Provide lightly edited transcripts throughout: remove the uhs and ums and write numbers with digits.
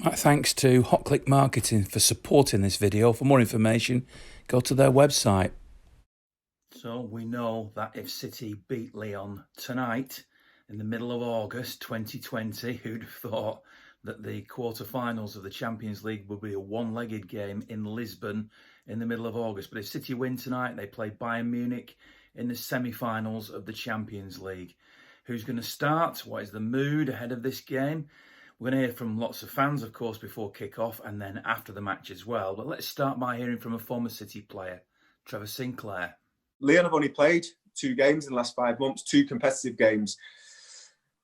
Right, thanks to Hotclickmarketing for supporting this video. For more information, go to their website. So we know that if City beat Lyon tonight in the middle of August 2020, who'd have thought that the quarterfinals of the Champions League would be a one-legged game in Lisbon in the middle of August. But if City win tonight, they play Bayern Munich in the semi-finals of the Champions League. Who's going to start? What is the mood ahead of this game? We're going to hear from lots of fans, of course, before kick-off and then after the match as well. But let's start by hearing from a former City player, Trevor Sinclair. Lyon have only played 2 games in the last 5 months, 2 competitive games.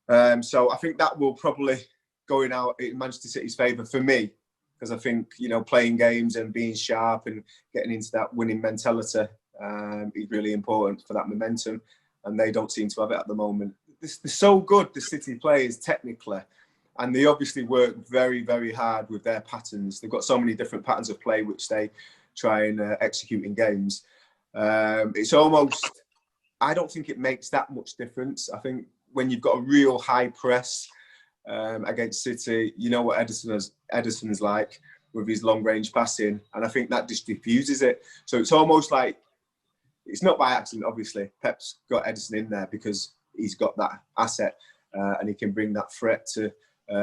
So I think that will probably going out in Manchester City's favour for me, because I think, playing games and being sharp and getting into that winning mentality is really important for that momentum, and they don't seem to have it at the moment. They're so good, the City players, technically, and they obviously work very, very hard with their patterns. They've got so many different patterns of play which they try and execute in games. It's almost, I don't think it makes that much difference. I think when you've got a real high press against City, you know what Ederson's like with his long range passing, and I think that just diffuses it. So it's almost like, it's not by accident, obviously. Pep's got Ederson in there because he's got that asset and he can bring that threat to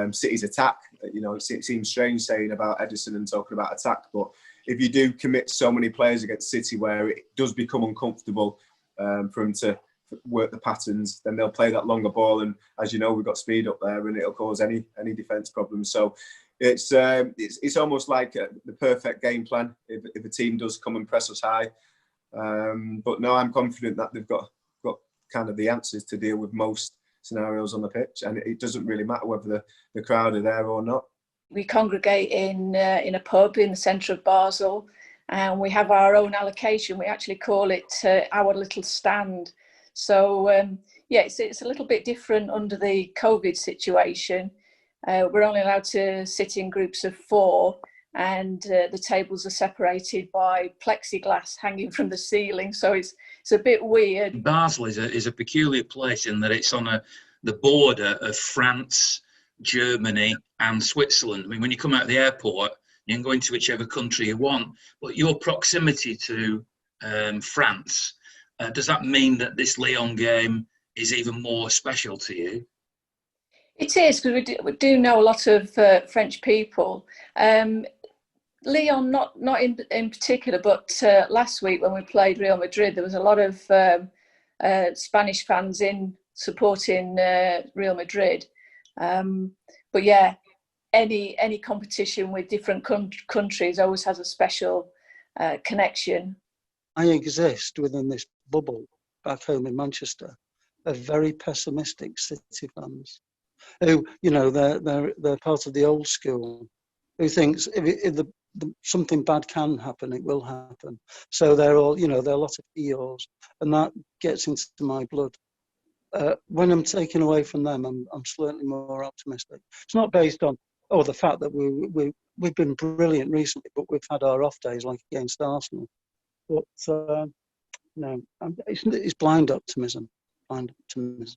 City's attack. It seems strange saying about Ederson and talking about attack, but if you do commit so many players against City where it does become uncomfortable for them to work the patterns, then they'll play that longer ball, and as you know, we've got speed up there, and it'll cause any defence problems. So it's almost like the perfect game plan if a team does come and press us high. But no, I'm confident that they've got kind of the answers to deal with most scenarios on the pitch, and it doesn't really matter whether the crowd are there or not. We congregate in a pub in the centre of Basel, and we have our own allocation. We actually call it our little stand. So it's a little bit different under the COVID situation. We're only allowed to sit in groups of 4, and the tables are separated by plexiglass hanging from the ceiling. So it's a bit weird. Basel is a peculiar place in that it's on the border of France, Germany and Switzerland. I mean, when you come out of the airport, you can go into whichever country you want, but your proximity to France, does that mean that this Lyon game is even more special to you? It is, because we do know a lot of French people. Lyon, not in particular, but last week when we played Real Madrid, there was a lot of Spanish fans in supporting Real Madrid. But yeah, any competition with different countries always has a special connection. I exist within this bubble back home in Manchester of very pessimistic City fans who, they're part of the old school, who thinks if something bad can happen, it will happen. So they're all, they're a lot of Eeyores, and that gets into my blood. When I'm taken away from them, I'm slightly more optimistic. It's not based on the fact that we've been brilliant recently, but we've had our off days like against Arsenal. But no, it's blind optimism. Blind optimism.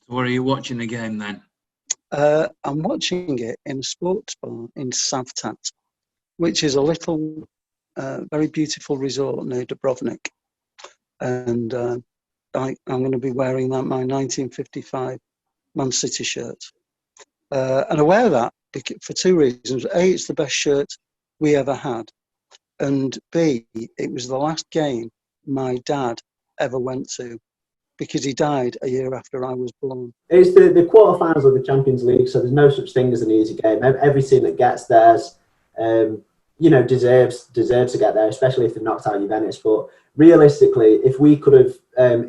Where are you watching the game then? I'm watching it in a sports bar in Savtat, which is a little, very beautiful resort near Dubrovnik, and I'm going to be wearing my 1955 Man City shirt. And I wear that for 2 reasons. A, it's the best shirt we ever had. And B, it was the last game my dad ever went to, because he died a year after I was born. It's the quarterfinals of the Champions League, so there's no such thing as an easy game. Every team that gets theirs, deserves to get there, especially if they've knocked out Juventus. But realistically, if we could have,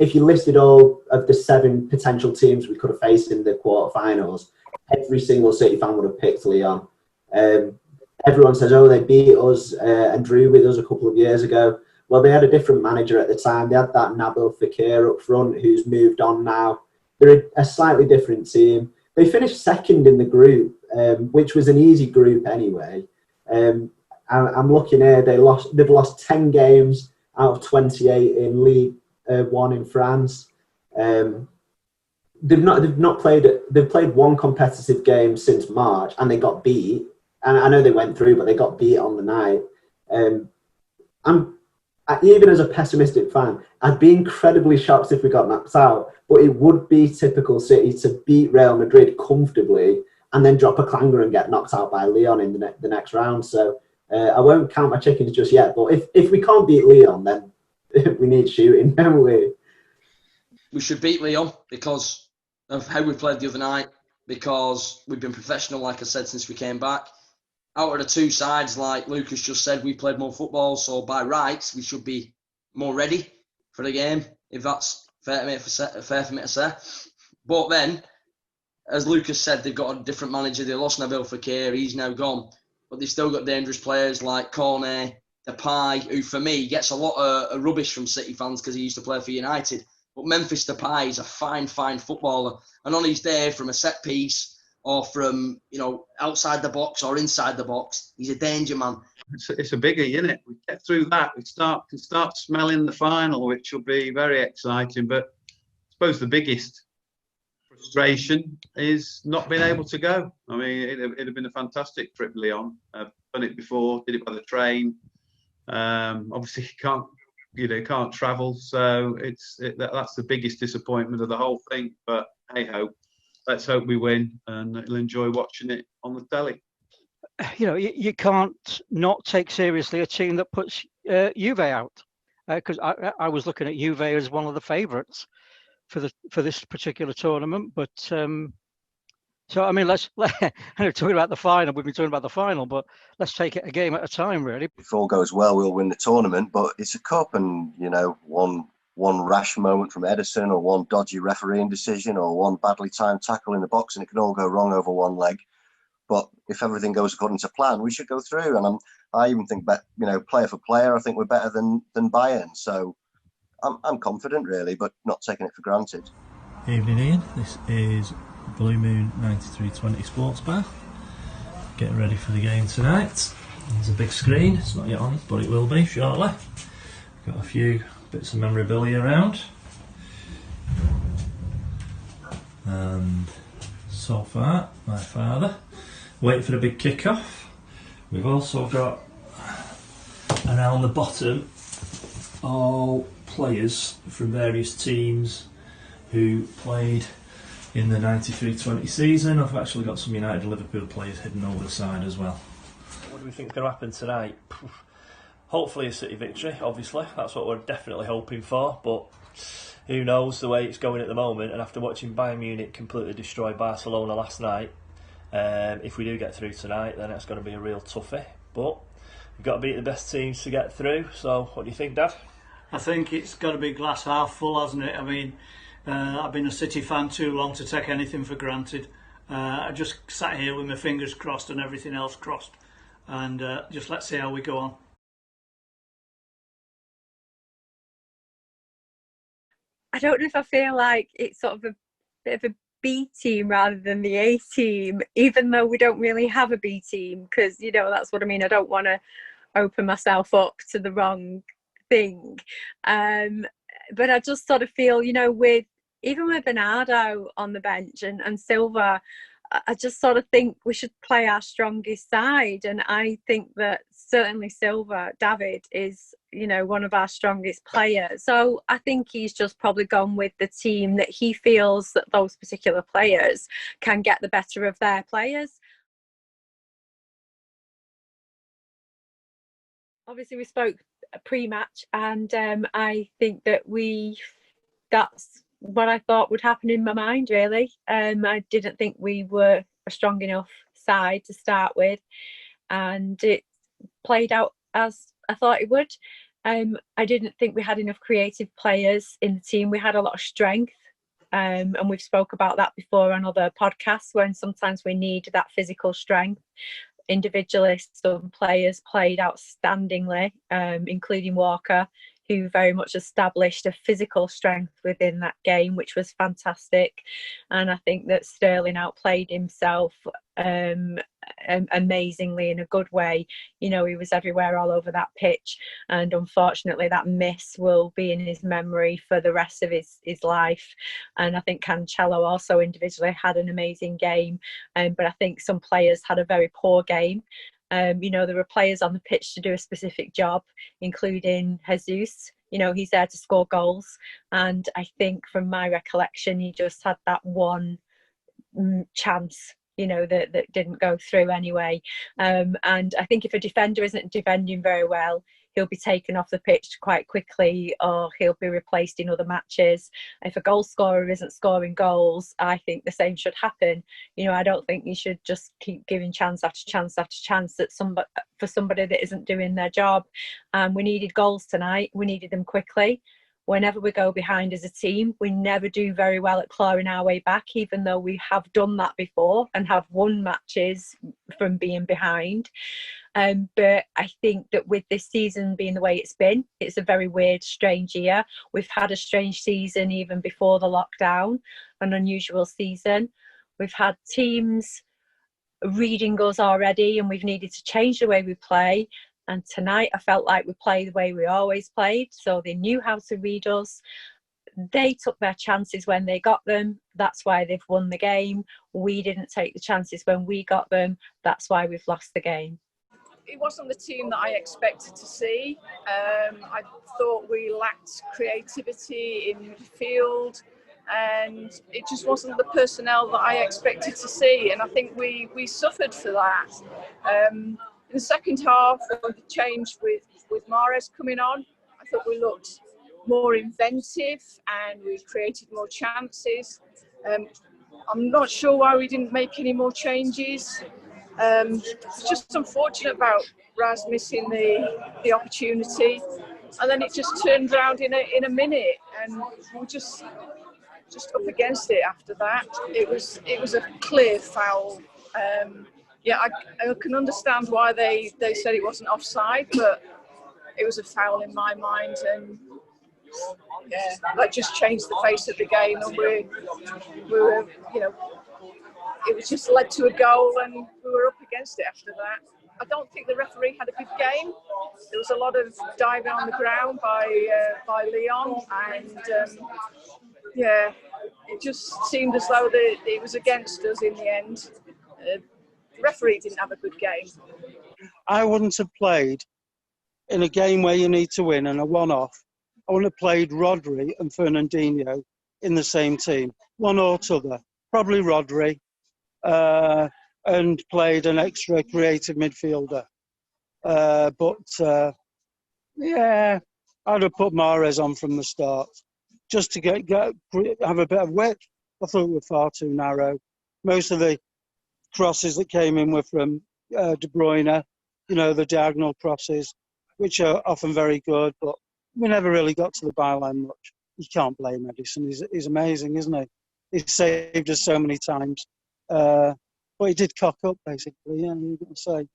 if you listed all of the 7 potential teams we could have faced in the quarterfinals, every single City fan would have picked Lyon. Everyone says, they beat us and drew with us a couple of years ago. Well, they had a different manager at the time. They had that Nabil Fekir up front, who's moved on now. They're a slightly different team. They finished second in the group, which was an easy group anyway. I'm looking here. They've lost 10 games out of 28 in League One in France. They've played 1 competitive game since March, and they got beat. and I know they went through, but they got beat on the night. Even as a pessimistic fan, I'd be incredibly shocked if we got knocked out, but it would be typical City to beat Real Madrid comfortably and then drop a clanger and get knocked out by Lyon in the next round. So I won't count my chickens just yet, but if we can't beat Lyon, then we need shooting, don't we? We should beat Lyon because of how we played the other night, because we've been professional, like I said, since we came back. Out of the two sides, like Lucas just said, we played more football, so by rights, we should be more ready for the game, if that's fair for me to say. But then, as Lucas said, they've got a different manager. They lost Nabil Fekir, he's now gone. But they've still got dangerous players like Cornet, Depay, who for me gets a lot of rubbish from City fans because he used to play for United. But Memphis Depay is a fine footballer. And on his day, from a set piece, or from, outside the box or inside the box, he's a danger man. It's a biggie, isn't it? We get through that, we can start smelling the final, which will be very exciting. But I suppose the biggest frustration is not being able to go. I mean, it'd have been a fantastic trip, Lyon. I've done it before, did it by the train. Obviously, you can't travel, so that's the biggest disappointment of the whole thing. But hey ho. Let's hope we win, and you'll enjoy watching it on the telly. You can't not take seriously a team that puts Juve out, because I was looking at Juve as one of the favourites for this particular tournament. But so I mean, I know talking about the final, we've been talking about the final, but let's take it a game at a time, really. If all goes well, we'll win the tournament, but it's a cup, and one rash moment from Edison, or one dodgy refereeing decision, or one badly timed tackle in the box, and it can all go wrong over one leg. But if everything goes according to plan, we should go through. And I even think that, player for player, I think we're better than Bayern. So I'm confident, really, but not taking it for granted. Evening, Ian. This is Blue Moon 9320 Sports Bar. Getting ready for the game tonight. There's a big screen. It's not yet on, but it will be shortly. Got a few bits of memorabilia around, and so far my father waiting for the big kick-off. We've also got around the bottom all players from various teams who played in the 93-20 season. I've actually got some United and Liverpool players hidden over the side as well. What do we think is going to happen tonight? Hopefully a City victory, obviously. That's what we're definitely hoping for, but who knows the way it's going at the moment. And after watching Bayern Munich completely destroy Barcelona last night, if we do get through tonight, then it's going to be a real toughie. But we've got to beat the best teams to get through. So what do you think, Dad? I think it's got to be glass half full, hasn't it? I mean, I've been a City fan too long to take anything for granted. I just sat here with my fingers crossed and everything else crossed. And just let's see how we go on. I don't know if I feel like it's sort of a bit of a B team rather than the A team, even though we don't really have a B team, because, that's what I mean. I don't want to open myself up to the wrong thing. But I just sort of feel, with Bernardo on the bench and Silva, I just sort of think we should play our strongest side. And I think that certainly Silva, David, is, one of our strongest players. So I think he's just probably gone with the team that he feels that those particular players can get the better of their players. Obviously, we spoke pre-match, and I think that that's what I thought would happen in my mind, really. I didn't think we were a strong enough side to start with, and it played out as I thought it would. I didn't think we had enough creative players in the team. We had a lot of strength, and we've spoke about that before on other podcasts, when sometimes we need that physical strength. Individually, some players played outstandingly, including Walker. who very much established a physical strength within that game, which was fantastic. And I think that Sterling outplayed himself amazingly in a good way. You know, he was everywhere all over that pitch, and unfortunately that miss will be in his memory for the rest of his life. And I think Cancelo also individually had an amazing game, but I think some players had a very poor game. You know, there were players on the pitch to do a specific job, including Jesus. You know, he's there to score goals, and I think from my recollection he just had that one chance, you know, that didn't go through anyway. And I think if a defender isn't defending very well, he'll be taken off the pitch quite quickly, or he'll be replaced in other matches. If a goal scorer isn't scoring goals, I think the same should happen. You know, I don't think you should just keep giving chance after chance after chance for somebody that isn't doing their job. We needed goals tonight. We needed them quickly. Whenever we go behind as a team, we never do very well at clawing our way back, even though we have done that before and have won matches from being behind. But I think that with this season being the way it's been, it's a very weird, strange year. We've had a strange season even before the lockdown, an unusual season. We've had teams reading us already, and we've needed to change the way we play. And tonight I felt like we played the way we always played, so they knew how to read us. They took their chances when they got them. That's why they've won the game. We didn't take the chances when we got them. That's why we've lost the game. It wasn't the team that I expected to see. I thought we lacked creativity in midfield, and it just wasn't the personnel that I expected to see. And I think we suffered for that. In the second half, with the change with Mahrez coming on, I thought we looked more inventive and we created more chances. I'm not sure why we didn't make any more changes. It's just unfortunate about Raz missing the opportunity, and then it just turned around in a minute, and we were just up against it after that. It was a clear foul. Yeah, I can understand why they said it wasn't offside, but it was a foul in my mind, and yeah, that just changed the face of the game, and we were, you know, it was just led to a goal, and we were up against it after that. I don't think the referee had a good game. There was a lot of diving on the ground by Lyon, and yeah, it just seemed as though it was against us in the end. The referee didn't have a good game. I wouldn't have played in a game where you need to win and a one-off. I wouldn't have played Rodri and Fernandinho in the same team, one or t'other. Probably Rodri. And played an extra creative midfielder. But yeah, I'd have put Mahrez on from the start, just to have a bit of width. I thought we were far too narrow. Most of the crosses that came in were from De Bruyne, you know, the diagonal crosses, which are often very good, but we never really got to the byline much. You can't blame Edison. He's amazing, isn't he? He's saved us so many times. But he did cock up, basically. Yeah, you're going to say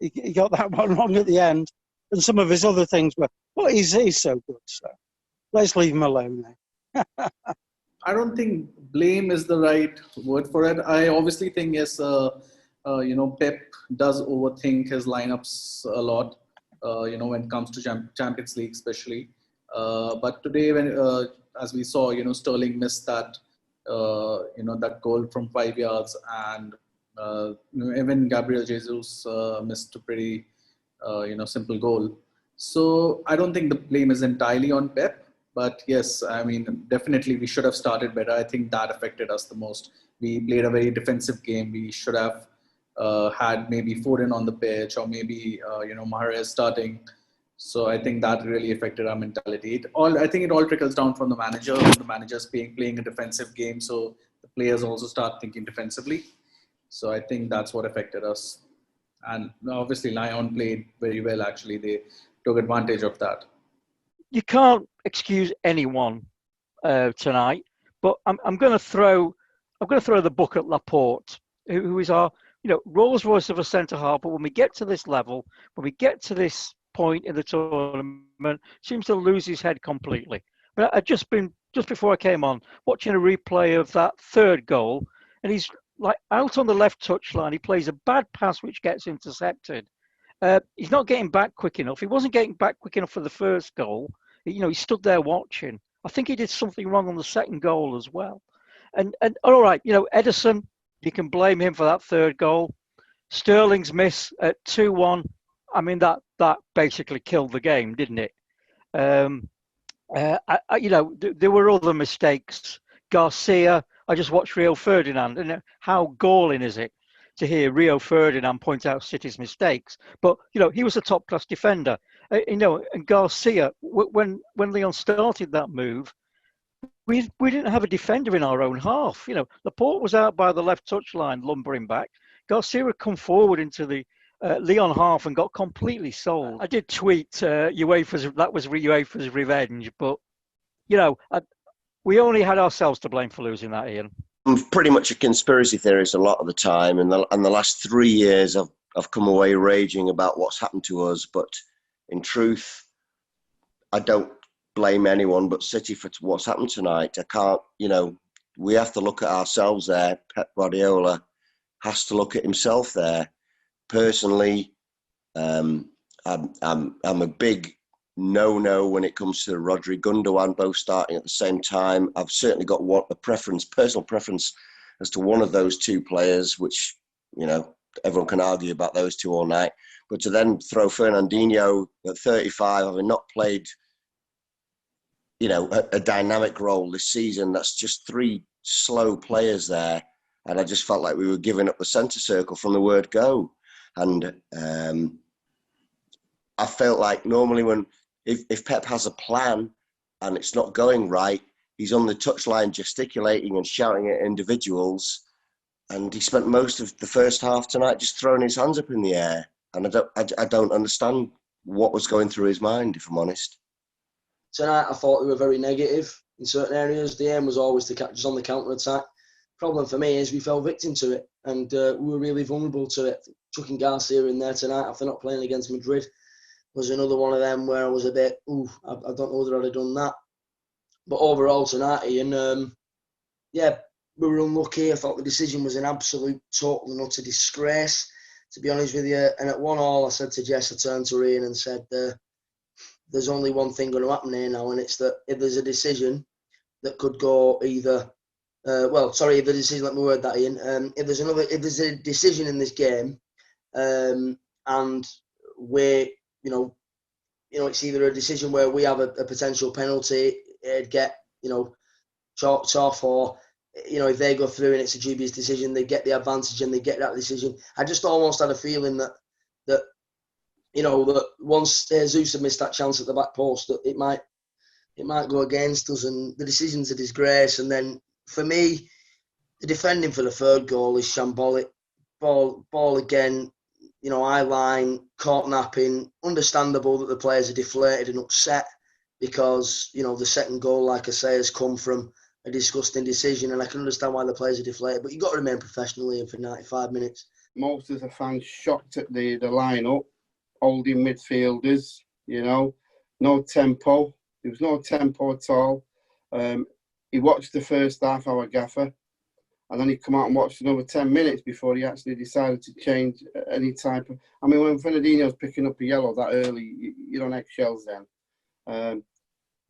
he got that one wrong at the end, and some of his other things were. Well, he's so good. So let's leave him alone now. I don't think blame is the right word for it. I obviously think yes, you know, Pep does overthink his lineups a lot. You know, when it comes to Champions League, especially. But today, when as we saw, you know, Sterling missed that. You know, that goal from 5 yards, and you know, even Gabriel Jesus missed a pretty you know, simple goal. So I don't think the blame is entirely on Pep, but yes, I mean, definitely we should have started better. I think that affected us the most. We played a very defensive game. We should have had maybe Foden on the pitch, or maybe you know, Mahrez starting. So I think that really affected our mentality. I think it all trickles down from the manager. The manager's playing a defensive game, so the players also start thinking defensively. So I think that's what affected us. And obviously Lyon played very well, actually. They took advantage of that. You can't excuse anyone tonight, but I'm going to throw the book at Laporte, who is our, you know, Rolls Royce of a centre half. But when we get to this level, when we get to this point in the tournament, seems to lose his head completely. But I'd just before I came on, watching a replay of that third goal, and he's like out on the left touchline. He plays a bad pass which gets intercepted. He's not getting back quick enough. He wasn't getting back quick enough for the first goal. You know, he stood there watching. I think he did something wrong on the second goal as well. And all right, you know, Ederson, you can blame him for that third goal. Sterling's miss at 2-1. I mean, that basically killed the game, didn't it? You know, there were other mistakes. Garcia, I just watched Rio Ferdinand, and how galling is it to hear Rio Ferdinand point out City's mistakes? But, you know, he was a top-class defender. You know, and Garcia, when Lyon started that move, we didn't have a defender in our own half. You know, Laporte was out by the left touchline, lumbering back. Garcia had come forward into the Lyon half and got completely sold. I did tweet that was UEFA's revenge, but, you know, we only had ourselves to blame for losing that, Ian. I'm pretty much a conspiracy theorist a lot of the time, and the last 3 years I've come away raging about what's happened to us. But in truth, I don't blame anyone but City for what's happened tonight. I can't, you know, we have to look at ourselves there. Pep Guardiola has to look at himself there. Personally, I'm a big no when it comes to Rodri, Gundogan both starting at the same time. I've certainly got personal preference as to one of those two players, which, you know, everyone can argue about those two all night. But to then throw Fernandinho at 35, having not played, you know, a dynamic role this season, that's just three slow players there. And I just felt like we were giving up the centre circle from the word go. And I felt like normally if Pep has a plan and it's not going right, he's on the touchline gesticulating and shouting at individuals. And he spent most of the first half tonight just throwing his hands up in the air. And I don't understand what was going through his mind, if I'm honest. Tonight, I thought we were very negative in certain areas. The aim was always to catch us on the counter-attack. Problem for me is we fell victim to it, and we were really vulnerable to it. Chucking Garcia in there tonight after not playing against Madrid was another one of them where I was a bit, I don't know whether I'd have done that. But overall tonight, Ian, yeah, we were unlucky. I thought the decision was an absolute, total and utter disgrace, to be honest with you. And at 1-1, I said to Jess, I turned to Ian and said, there's only one thing going to happen here now, and it's that if there's a decision that could go either, if the decision, let me word that, Ian. If there's a decision in this game, and we're, you know, it's either a decision where we have a potential penalty, it'd get, you know, chalked off, or, you know, if they go through and it's a dubious decision, they get the advantage and they get that decision. I just almost had a feeling that you know, that once Jesus had missed that chance at the back post, that it might go against us, and the decision's a disgrace. And then for me, the defending for the third goal is shambolic. Ball again, you know, eye line, caught napping. Understandable that the players are deflated and upset because, you know, the second goal, like I say, has come from a disgusting decision, and I can understand why the players are deflated. But you've got to remain professional here for 95 minutes. Most of the fans shocked at the line-up. Holding midfielders, you know, no tempo. There was no tempo at all. He watched the first half, our gaffer, and then he come out and watched another 10 minutes before he actually decided to change any type of... I mean, when Fernandinho's picking up a yellow that early, you're on eggshells then.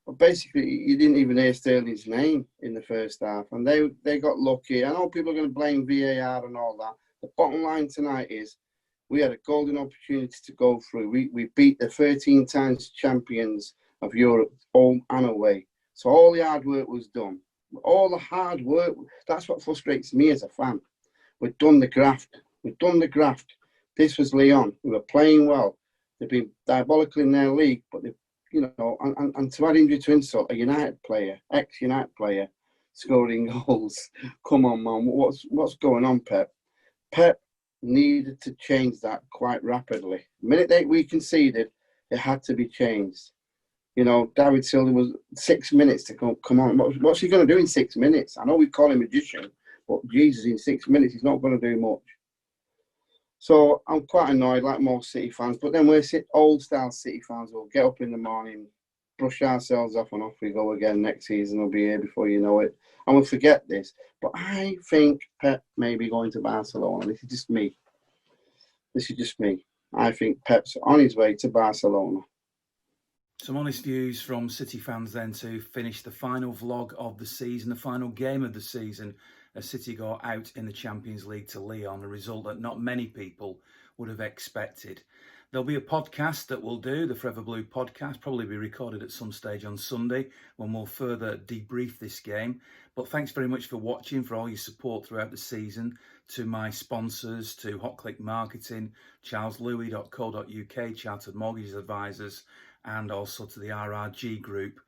But basically, you didn't even hear Sterling's name in the first half, and they got lucky. I know people are going to blame VAR and all that. The bottom line tonight is, we had a golden opportunity to go through. We beat the 13 times champions of Europe, home and away. So all the hard work was done. All the hard work, that's what frustrates me as a fan. We've done the graft. This was Lyon. We were playing well. They've been diabolical in their league, but they, you know, and to add injury to insult, a United player, ex-United player, scoring goals. Come on, man. What's going on, Pep? Pep needed to change that quite rapidly. The minute we conceded, it had to be changed. You know, David Silva was 6 minutes to come on. What's he going to do in 6 minutes? I know we call him a magician, but Jesus, in 6 minutes, he's not going to do much. So I'm quite annoyed, like most City fans. But then we're old-style City fans. We'll get up in the morning, brush ourselves off, and off we go again. Next season will be here before you know it. And we'll forget this. But I think Pep may be going to Barcelona. This is just me. I think Pep's on his way to Barcelona. Some honest views from City fans then to finish the final vlog of the season, the final game of the season, as City go out in the Champions League to Lyon, a result that not many people would have expected. There'll be a podcast that we'll do, the Forever Blue podcast, probably be recorded at some stage on Sunday when we'll further debrief this game. But thanks very much for watching, for all your support throughout the season, to my sponsors, to Hotclickmarketing, charleslouis.co.uk, Chartered Mortgage Advisors, and also to the RRG Group.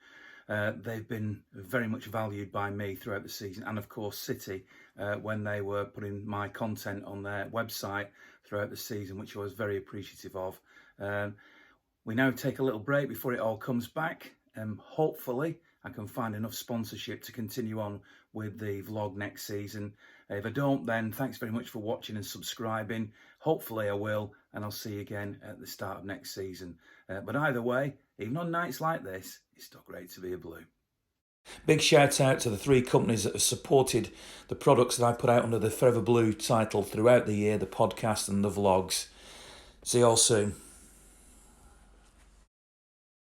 They've been very much valued by me throughout the season, and of course City when they were putting my content on their website throughout the season, which I was very appreciative of. We now take a little break before it all comes back. Hopefully I can find enough sponsorship to continue on with the vlog next season. If I don't, then thanks very much for watching and subscribing. Hopefully I will, and I'll see you again at the start of next season. But either way, even on nights like this, it's still great to be a Blue. Big shout out to the 3 companies that have supported the products that I put out under the Forever Blue title throughout the year, the podcast and the vlogs. See you all soon.